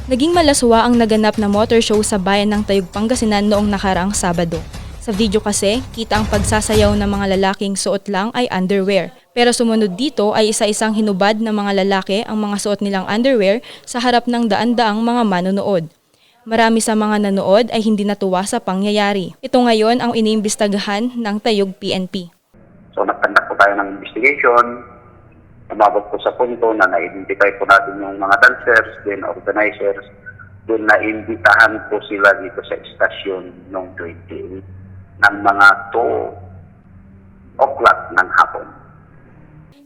Naging malaswa ang naganap na motor show sa bayan ng Tayug, Pangasinan noong nakaraang Sabado. Sa video kasi, kita ang pagsasayaw ng mga lalaking suot lang ay underwear. Pero sumunod dito ay isa-isang hinubad ng mga lalaki ang mga suot nilang underwear sa harap ng daan-daang mga manonood. Marami sa mga nanood ay hindi natuwa sa pangyayari. Ito ngayon ang iniimbestagahan ng Tayug PNP. So nagkandak po tayo ng investigation. Umabot po sa punto na na-identify po natin yung mga dancers, then organizers. Doon na-imbitahan po sila dito sa estasyon noong 28 ng mga 2 o'clock ng hapon.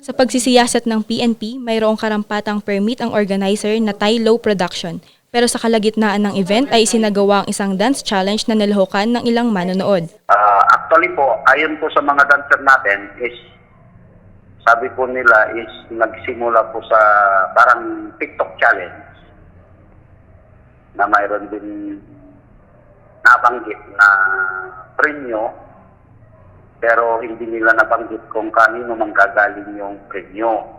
Sa pagsisiyasat ng PNP, mayroong karampatang permit ang organizer na Thai Low Production. Pero sa kalagitnaan ng event ay isinagawa ang isang dance challenge na nilahukan ng ilang manonood. Actually po, ayon po sa mga dancer natin is sabi po nila is nagsimula po sa parang TikTok challenge na mayroon din nabanggit na premyo pero hindi nila nabanggit kung kanino manggagaling yung premyo.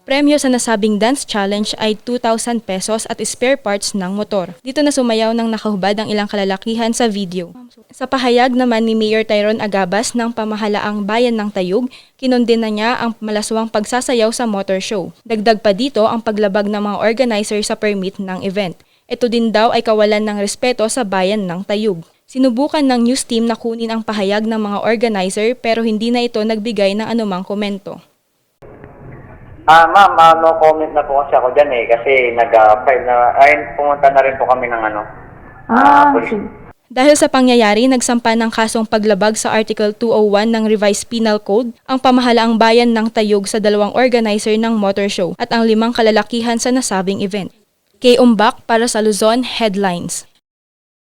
Premyo sa nasabing dance challenge ay 2,000 pesos at spare parts ng motor. Dito na sumayaw ng nakahubad ang ilang kalalakihan sa video. Sa pahayag naman ni Mayor Tyrone Agabas ng pamahalaang bayan ng Tayug, kinondena niya ang malaswang pagsasayaw sa motor show. Dagdag pa dito ang paglabag ng mga organizer sa permit ng event. Ito din daw ay kawalan ng respeto sa bayan ng Tayug. Sinubukan ng news team na kunin ang pahayag ng mga organizer pero hindi na ito nagbigay ng anumang komento. Ma'am, no comment na po kasi ako dyan kasi nag-file na, pumunta na rin po kami ng police. Dahil sa pangyayari, nagsampa ng kasong paglabag sa Article 201 ng Revised Penal Code ang pamahalaang bayan ng Tayug sa 2 organizer ng motor show at ang 5 kalalakihan sa nasabing event. Kay Umbak para sa Luzon Headlines.